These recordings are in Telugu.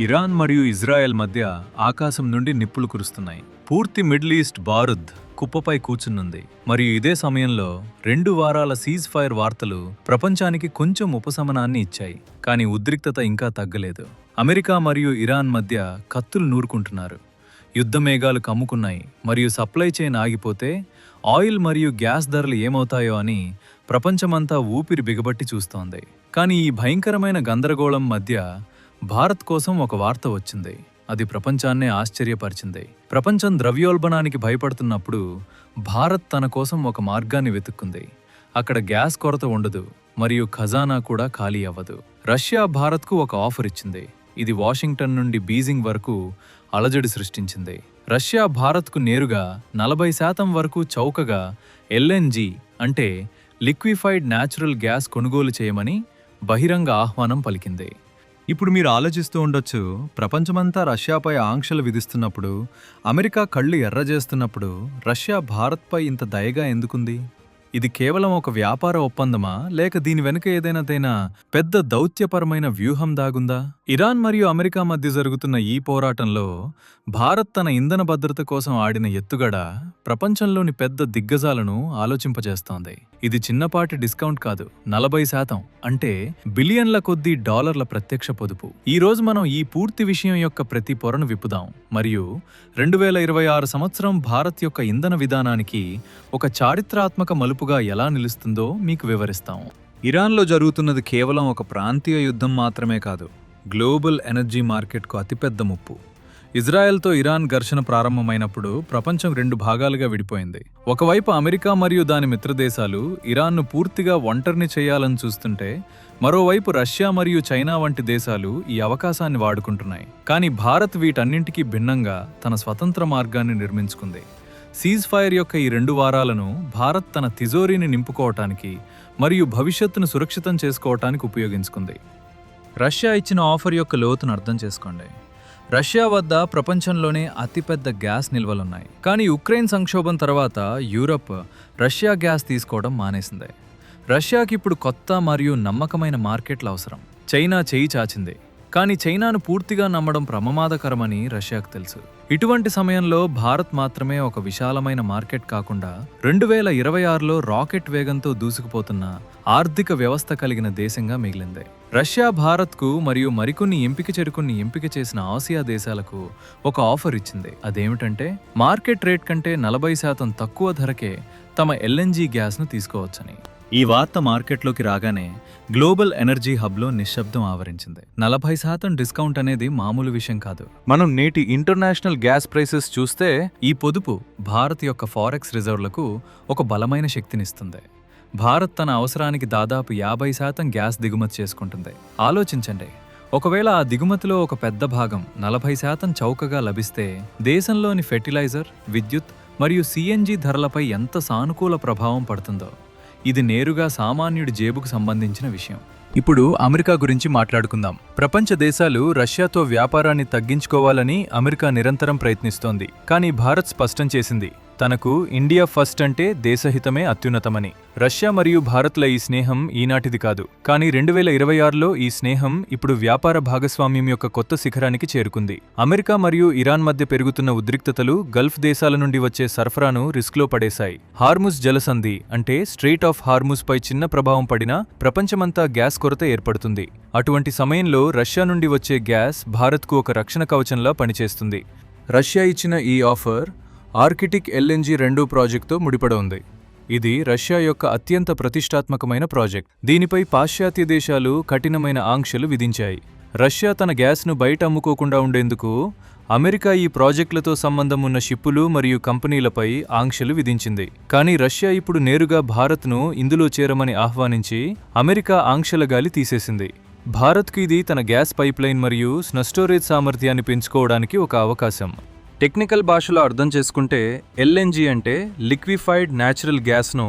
ఇరాన్ మరియు ఇజ్రాయెల్ మధ్య ఆకాశం నుండి నిప్పులు కురుస్తున్నాయి. పూర్తి మిడిల్ ఈస్ట్ బారుద్ కుప్పపై కూర్చునుంది. మరియు ఇదే సమయంలో 2 వారాల సీజ్ ఫైర్ వార్తలు ప్రపంచానికి కొంచెం ఉపశమనాన్ని ఇచ్చాయి. కానీ ఉద్రిక్తత ఇంకా తగ్గలేదు. అమెరికా మరియు ఇరాన్ మధ్య కత్తులు నూరుకుంటున్నారు. యుద్ధ మేఘాలు కమ్ముకున్నాయి మరియు సప్లై చైన్ ఆగిపోతే ఆయిల్ మరియు గ్యాస్ ధరలు ఏమవుతాయో అని ప్రపంచమంతా ఊపిరి బిగబట్టి చూస్తోంది. కానీ ఈ భయంకరమైన గందరగోళం మధ్య భారత్ కోసం ఒక వార్త వచ్చింది. అది ప్రపంచాన్నే ఆశ్చర్యపరిచింది. ప్రపంచం ద్రవ్యోల్బణానికి భయపడుతున్నప్పుడు భారత్ తన కోసం ఒక మార్గాన్ని వెతుక్కుంది. అక్కడ గ్యాస్ కొరత ఉండదు మరియు ఖజానా కూడా ఖాళీ అవ్వదు. రష్యా భారత్కు ఒక ఆఫర్ ఇచ్చింది. ఇది వాషింగ్టన్ నుండి బీజింగ్ వరకు అలజడి సృష్టించింది. రష్యా భారత్కు నేరుగా 40% వరకు చౌకగా ఎల్ఎన్జీ అంటే లిక్విఫైడ్ న్యాచురల్ గ్యాస్ కొనుగోలు చేయమని బహిరంగ ఆహ్వానం పలికింది. ఇప్పుడు మీరు ఆలోచిస్తూ ఉండొచ్చు, ప్రపంచమంతా రష్యాపై ఆంక్షలు విధిస్తున్నప్పుడు, అమెరికా కళ్ళు ఎర్రజేస్తున్నప్పుడు రష్యా భారత్పై ఇంత దయగా ఎందుకుంది? ఇది కేవలం ఒక వ్యాపార ఒప్పందమా, లేక దీని వెనుక ఏదైనా పెద్ద దౌత్యపరమైన వ్యూహం దాగుందా? ఇరాన్ మరియు అమెరికా మధ్య జరుగుతున్న ఈ పోరాటంలో భారత్ తన ఇంధన భద్రత కోసం ఆడిన ఎత్తుగడ ప్రపంచంలోని పెద్ద దిగ్గజాలను ఆలోచింపజేస్తోంది. ఇది చిన్నపాటి డిస్కౌంట్ కాదు, 40% అంటే బిలియన్ల కొద్దీ డాలర్ల ప్రత్యక్ష పొదుపు. ఈ రోజు మనం ఈ పూర్తి విషయం యొక్క ప్రతి పొరను విప్పుదాం మరియు 2026 సంవత్సరం భారత్ యొక్క ఇంధన విధానానికి ఒక చారిత్రాత్మక మలుపుగా ఎలా నిలుస్తుందో మీకు వివరిస్తాం. ఇరాన్లో జరుగుతున్నది కేవలం ఒక ప్రాంతీయ యుద్ధం మాత్రమే కాదు, గ్లోబల్ ఎనర్జీ మార్కెట్కు అతిపెద్ద ముప్పు. ఇజ్రాయెల్తో ఇరాన్ ఘర్షణ ప్రారంభమైనప్పుడు ప్రపంచం 2 భాగాలుగా విడిపోయింది. ఒకవైపు అమెరికా మరియు దాని మిత్రదేశాలు ఇరాన్ను పూర్తిగా ఒంటరిని చేయాలని చూస్తుంటే, మరోవైపు రష్యా మరియు చైనా వంటి దేశాలు ఈ అవకాశాన్ని వాడుకుంటున్నాయి. కానీ భారత్ వీటన్నింటికీ భిన్నంగా తన స్వతంత్ర మార్గాన్ని నిర్మించుకుంది. సీజ్ ఫైర్ యొక్క ఈ 2 వారాలను భారత్ తన తిజోరీని నింపుకోవటానికి మరియు భవిష్యత్తును సురక్షితం చేసుకోవటానికి ఉపయోగించుకుంది. రష్యా ఇచ్చిన ఆఫర్ యొక్క లోతును అర్థం చేసుకోండి. రష్యా వద్ద ప్రపంచంలోనే అతిపెద్ద గ్యాస్ నిల్వలున్నాయి. కానీ ఉక్రెయిన్ సంక్షోభం తర్వాత యూరప్ రష్యా గ్యాస్ తీసుకోవడం మానేసింది. రష్యాకి ఇప్పుడు కొత్త మరియు నమ్మకమైన మార్కెట్లు అవసరం. చైనా చేయి చాచింది, కానీ చైనాను పూర్తిగా నమ్మడం ప్రమాదకరమని రష్యాకు తెలుసు. ఇటువంటి సమయంలో భారత్ మాత్రమే ఒక విశాలమైన మార్కెట్ కాకుండా 2026లో రాకెట్ వేగంతో దూసుకుపోతున్న ఆర్థిక వ్యవస్థ కలిగిన దేశంగా మిగిలింది. రష్యా భారత్కు మరియు మరికొన్ని ఎంపిక చేసిన ఆసియా దేశాలకు ఒక ఆఫర్ ఇచ్చింది. అదేమిటంటే మార్కెట్ రేట్ కంటే 40% తక్కువ ధరకే తమ ఎల్ఎన్జీ గ్యాస్ను తీసుకోవచ్చని. ఈ వార్త మార్కెట్లోకి రాగానే గ్లోబల్ ఎనర్జీ హబ్లో నిశ్శబ్దం ఆవరించింది. 40% డిస్కౌంట్ అనేది మామూలు విషయం కాదు. మనం నేటి ఇంటర్నేషనల్ గ్యాస్ ప్రైసెస్ చూస్తే ఈ పొదుపు భారత్ యొక్క ఫారెక్స్ రిజర్వ్లకు ఒక బలమైన శక్తినిస్తుంది. భారత్ తన అవసరానికి దాదాపు 50% గ్యాస్ దిగుమతి చేసుకుంటుంది. ఆలోచించండి, ఒకవేళ ఆ దిగుమతిలో ఒక పెద్ద భాగం 40% చౌకగా లభిస్తే దేశంలోని ఫెర్టిలైజర్, విద్యుత్ మరియు సిఎన్జి ధరలపై ఎంత సానుకూల ప్రభావం పడుతుందో. ఇది నేరుగా సామాన్యుడి జేబుకు సంబంధించిన విషయం. ఇప్పుడు అమెరికా గురించి మాట్లాడుకుందాం. ప్రపంచ దేశాలు రష్యాతో వ్యాపారాన్ని తగ్గించుకోవాలని అమెరికా నిరంతరం ప్రయత్నిస్తోంది. కానీ భారత్ స్పష్టం చేసింది, తనకు ఇండియా ఫస్ట్ అంటే దేశహితమే అత్యున్నతమని. రష్యా మరియు భారత్ల ఈ స్నేహం ఈనాటిది కాదు, కానీ 2026లో ఈ స్నేహం ఇప్పుడు వ్యాపార భాగస్వామ్యం యొక్క కొత్త శిఖరానికి చేరుకుంది. అమెరికా మరియు ఇరాన్ మధ్య పెరుగుతున్న ఉద్రిక్తతలు గల్ఫ్ దేశాల నుండి వచ్చే సరఫరాను రిస్క్లో పడేశాయి. హార్ముజ్ జలసంధి అంటే స్ట్రెయిట్ ఆఫ్ హార్ముజ్ పై చిన్న ప్రభావం పడినా ప్రపంచమంతా గ్యాస్ కొరత ఏర్పడుతుంది. అటువంటి సమయంలో రష్యా నుండి వచ్చే గ్యాస్ భారత్కు ఒక రక్షణ కవచంలా పనిచేస్తుంది. రష్యా ఇచ్చిన ఈ ఆఫర్ ఆర్కిటిక్ ఎల్ఎన్జీ 2 ప్రాజెక్టుతో ముడిపడి ఉంది. ఇది రష్యా యొక్క అత్యంత ప్రతిష్టాత్మకమైన ప్రాజెక్ట్. దీనిపై పాశ్చాత్య దేశాలు కఠినమైన ఆంక్షలు విధించాయి. రష్యా తన గ్యాస్ను బయట అమ్ముకోకుండా ఉండేందుకు అమెరికా ఈ ప్రాజెక్టులతో సంబంధం ఉన్న షిప్పులు మరియు కంపెనీలపై ఆంక్షలు విధించింది. కానీ రష్యా ఇప్పుడు నేరుగా భారత్ను ఇందులో చేరమని ఆహ్వానించి అమెరికా ఆంక్షల గాలి తీసేసింది. భారత్కు ఇది తన గ్యాస్ పైప్లైన్ మరియు స్టోరేజ్ సామర్థ్యాన్ని పెంచుకోవడానికి ఒక అవకాశం. టెక్నికల్ భాషలో అర్థం చేసుకుంటే ఎల్ఎన్జీ అంటే లిక్విఫైడ్ న్యాచురల్ గ్యాస్ను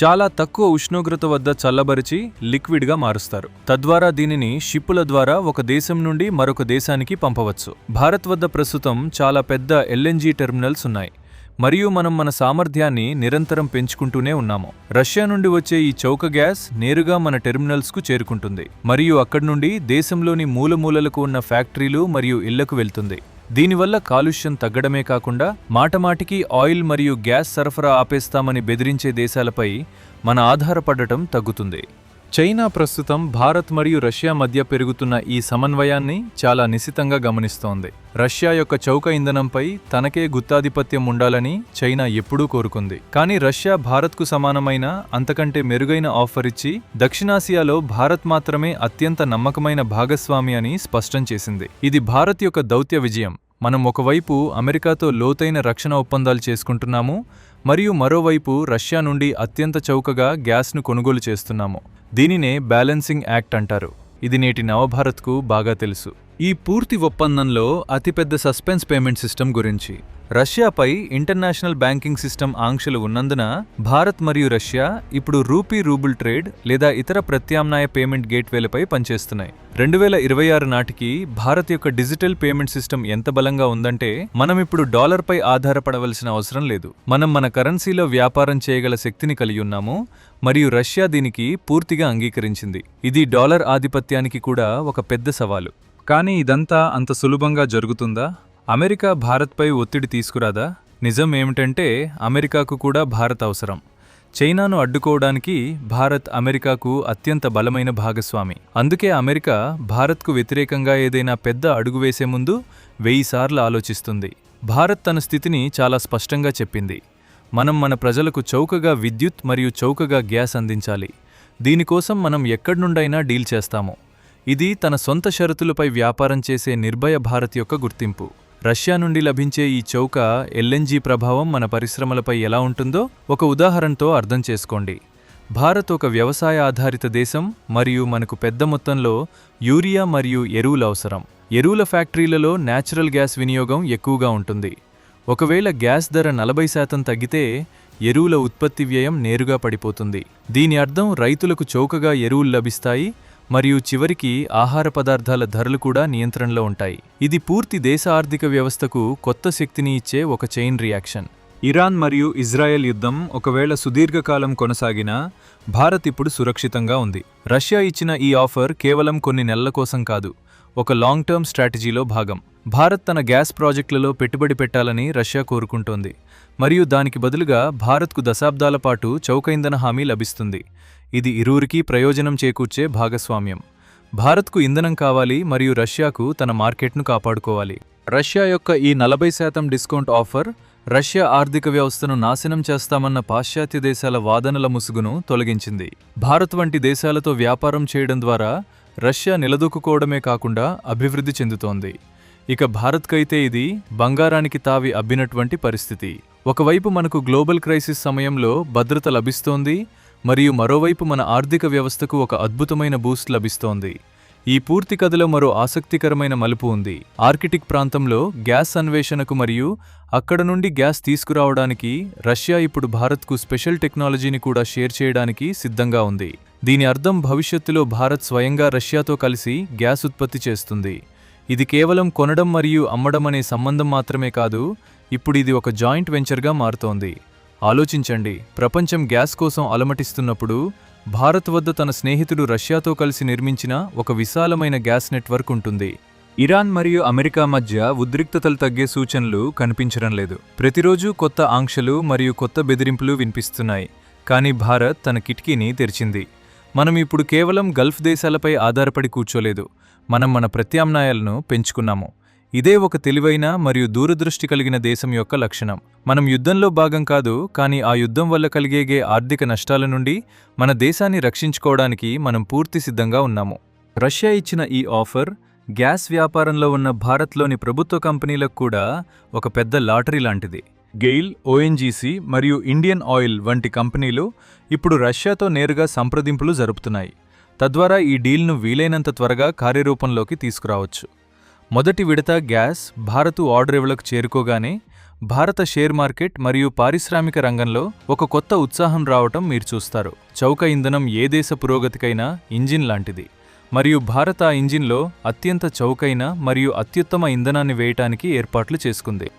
చాలా తక్కువ ఉష్ణోగ్రత వద్ద చల్లబరిచి లిక్విడ్గా మారుస్తారు. తద్వారా దీనిని షిప్పుల ద్వారా ఒక దేశం నుండి మరొక దేశానికి పంపవచ్చు. భారత్ వద్ద ప్రస్తుతం చాలా పెద్ద ఎల్ఎన్జీ టెర్మినల్స్ ఉన్నాయి మరియు మనం మన సామర్థ్యాన్ని నిరంతరం పెంచుకుంటూనే ఉన్నాము. రష్యా నుండి వచ్చే ఈ చౌక గ్యాస్ నేరుగా మన టెర్మినల్స్కు చేరుకుంటుంది మరియు అక్కడి నుండి దేశంలోని మూలమూలలకు ఉన్న ఫ్యాక్టరీలు మరియు ఇళ్లకు వెళ్తుంది. దీనివల్ల కాలుష్యం తగ్గడమే కాకుండా మాటమాటికి ఆయిల్ మరియు గ్యాస్ సరఫరా ఆపేస్తామని బెదిరించే దేశాలపై మన ఆధారపడటం తగ్గుతుంది. చైనా ప్రస్తుతం భారత్ మరియు రష్యా మధ్య పెరుగుతున్న ఈ సమన్వయాన్ని చాలా నిశితంగా గమనిస్తోంది. రష్యా యొక్క చౌక ఇంధనంపై తనకే గుత్తాధిపత్యం ఉండాలని చైనా ఎప్పుడూ కోరుకుంది. కానీ రష్యా భారత్కు సమానమైన అంతకంటే మెరుగైన ఆఫర్ ఇచ్చి దక్షిణాసియాలో భారత్ మాత్రమే అత్యంత నమ్మకమైన భాగస్వామి అని స్పష్టం చేసింది. ఇది భారత్ యొక్క దౌత్య విజయం. మనం ఒకవైపు అమెరికాతో లోతైన రక్షణ ఒప్పందాలు చేసుకుంటున్నాము మరియు మరోవైపు రష్యా నుండి అత్యంత చౌకగా గ్యాస్ను కొనుగోలు చేస్తున్నాము. దీనినే బ్యాలెన్సింగ్ యాక్ట్ అంటారు. ఇది నేటి నవభారత్కు బాగా తెలుసు. ఈ పూర్తి ఒప్పందంలో అతిపెద్ద సస్పెన్స్ పేమెంట్ సిస్టమ్ గురించి. రష్యాపై ఇంటర్నేషనల్ బ్యాంకింగ్ సిస్టమ్ ఆంక్షలు ఉన్నందున భారత్ మరియు రష్యా ఇప్పుడు రూబుల్ ట్రేడ్ లేదా ఇతర ప్రత్యామ్నాయ పేమెంట్ గేట్వేలపై పనిచేస్తున్నాయి. 2026 నాటికి భారత్ యొక్క డిజిటల్ పేమెంట్ సిస్టమ్ ఎంత బలంగా ఉందంటే మనం ఇప్పుడు డాలర్పై ఆధారపడవలసిన అవసరం లేదు. మనం మన కరెన్సీలో వ్యాపారం చేయగల శక్తిని కలిగి ఉన్నాము మరియు రష్యా దీనికి పూర్తిగా అంగీకరించింది. ఇది డాలర్ ఆధిపత్యానికి కూడా ఒక పెద్ద సవాలు. కానీ ఇదంతా అంత సులభంగా జరుగుతుందా? అమెరికా భారత్పై ఒత్తిడి తీసుకురాదా? నిజం ఏమిటంటే అమెరికాకు కూడా భారత్ అవసరం. చైనాను అడ్డుకోవడానికి భారత్ అమెరికాకు అత్యంత బలమైన భాగస్వామి. అందుకే అమెరికా భారత్కు వ్యతిరేకంగా ఏదైనా పెద్ద అడుగు వేసే ముందు 1000 సార్లు ఆలోచిస్తుంది. భారత్ తన స్థితిని చాలా స్పష్టంగా చెప్పింది. మనం మన ప్రజలకు చౌకగా విద్యుత్ మరియు చౌకగా గ్యాస్ అందించాలి. దీనికోసం మనం ఎక్కడ్నుండైనా డీల్ చేస్తాము. ఇది తన సొంత షరతులపై వ్యాపారం చేసే నిర్భయ భారత్ యొక్క గుర్తింపు. రష్యా నుండి లభించే ఈ చౌక ఎల్ఎన్జీ ప్రభావం మన పరిశ్రమలపై ఎలా ఉంటుందో ఒక ఉదాహరణతో అర్థం చేసుకోండి. భారత్ ఒక వ్యవసాయ ఆధారిత దేశం మరియు మనకు పెద్ద మొత్తంలో యూరియా మరియు ఎరువులు అవసరం. ఎరువుల ఫ్యాక్టరీలలో నేచురల్ గ్యాస్ వినియోగం ఎక్కువగా ఉంటుంది. ఒకవేళ గ్యాస్ ధర 40% తగ్గితే ఎరువుల ఉత్పత్తి వ్యయం నేరుగా పడిపోతుంది. దీని అర్థం రైతులకు చౌకగా ఎరువులు లభిస్తాయి మరియు చివరికి ఆహార పదార్థాల ధరలు కూడా నియంత్రణలో ఉంటాయి. ఇది పూర్తి దేశ ఆర్థిక వ్యవస్థకు కొత్త శక్తిని ఇచ్చే ఒక చైన్ రియాక్షన్. ఇరాన్ మరియు ఇజ్రాయెల్ యుద్ధం ఒకవేళ సుదీర్ఘకాలం కొనసాగినా భారత్ ఇప్పుడు సురక్షితంగా ఉంది. రష్యా ఇచ్చిన ఈ ఆఫర్ కేవలం కొన్ని నెలల కోసం కాదు, ఒక లాంగ్ టర్మ్ స్ట్రాటజీలో భాగం. భారత్ తన గ్యాస్ ప్రాజెక్టులలో పెట్టుబడి పెట్టాలని రష్యా కోరుకుంటోంది మరియు దానికి బదులుగా భారత్కు దశాబ్దాల పాటు చౌక ఇంధన హామీ లభిస్తుంది. ఇది ఇరువురికీ ప్రయోజనం చేకూర్చే భాగస్వామ్యం. భారత్కు ఇంధనం కావాలి మరియు రష్యాకు తన మార్కెట్ను కాపాడుకోవాలి. రష్యా యొక్క ఈ 40% డిస్కౌంట్ ఆఫర్ రష్యా ఆర్థిక వ్యవస్థను నాశనం చేస్తామన్న పాశ్చాత్య దేశాల వాదనల ముసుగును తొలగించింది. భారత్ వంటి దేశాలతో వ్యాపారం చేయడం ద్వారా రష్యా నిలదొక్కుకోవడమే కాకుండా అభివృద్ధి చెందుతోంది. ఇక భారత్కైతే ఇది బంగారానికి తావి అబ్బినటువంటి పరిస్థితి. ఒకవైపు మనకు గ్లోబల్ క్రైసిస్ సమయంలో భద్రత లభిస్తోంది మరియు మరోవైపు మన ఆర్థిక వ్యవస్థకు ఒక అద్భుతమైన బూస్ట్ లభిస్తోంది. ఈ పూర్తి కథలో మరో ఆసక్తికరమైన మలుపు ఉంది. ఆర్కిటిక్ ప్రాంతంలో గ్యాస్ అన్వేషణకు మరియు అక్కడ నుండి గ్యాస్ తీసుకురావడానికి రష్యా ఇప్పుడు భారత్కు స్పెషల్ టెక్నాలజీని కూడా షేర్ చేయడానికి సిద్ధంగా ఉంది. దీని అర్థం భవిష్యత్తులో భారత్ స్వయంగా రష్యాతో కలిసి గ్యాస్ ఉత్పత్తి చేస్తుంది. ఇది కేవలం కొనడం మరియు అమ్మడం అనే సంబంధం మాత్రమే కాదు, ఇప్పుడు ఇది ఒక జాయింట్ వెంచర్గా మారుతోంది. ఆలోచించండి, ప్రపంచం గ్యాస్ కోసం అలమటిస్తున్నప్పుడు భారత్ వద్ద తన స్నేహితుడు రష్యాతో కలిసి నిర్మించిన ఒక విశాలమైన గ్యాస్ నెట్వర్క్ ఉంటుంది. ఇరాన్ మరియు అమెరికా మధ్య ఉద్రిక్తతలు తగ్గే సూచనలు కనిపించడం లేదు. ప్రతిరోజు కొత్త ఆంక్షలు మరియు కొత్త బెదిరింపులు వినిపిస్తున్నాయి. కానీ భారత్ తన కిటికీని తెరిచింది. మనం ఇప్పుడు కేవలం గల్ఫ్ దేశాలపై ఆధారపడి కూర్చోలేదు, మనం మన ప్రత్యామ్నాయాలను పెంచుకున్నాము. ఇదే ఒక తెలివైన మరియు దూరదృష్టి కలిగిన దేశం యొక్క లక్షణం. మనం యుద్ధంలో భాగం కాదు, కానీ ఆ యుద్ధం వల్ల కలిగే ఆర్థిక నష్టాల నుండి మన దేశాన్ని రక్షించుకోవడానికి మనం పూర్తి సిద్ధంగా ఉన్నాము. రష్యా ఇచ్చిన ఈ ఆఫర్ గ్యాస్ వ్యాపారంలో ఉన్న భారత్లోని ప్రభుత్వ కంపెనీలకు కూడా ఒక పెద్ద లాటరీ లాంటిది. గెయిల్, ఓఎన్జీసీ మరియు ఇండియన్ ఆయిల్ వంటి కంపెనీలు ఇప్పుడు రష్యాతో నేరుగా సంప్రదింపులు జరుపుతున్నాయి. తద్వారా ఈ డీల్ను వీలైనంత త్వరగా కార్యరూపంలోకి తీసుకురావచ్చు. మొదటి విడత గ్యాస్ భారత్ ఆర్డర్ ఇవ్వలకు చేరుకోగానే భారత షేర్ మార్కెట్ మరియు పారిశ్రామిక రంగంలో ఒక కొత్త ఉత్సాహం రావటం మీరు చూస్తారు. చౌక ఇంధనం ఏ దేశ పురోగతికైనా ఇంజిన్ లాంటిది మరియు భారత్ ఆ ఇంజిన్లో అత్యంత చౌకైన మరియు అత్యుత్తమ ఇంధనాన్ని వేయటానికి ఏర్పాట్లు చేసుకుంది.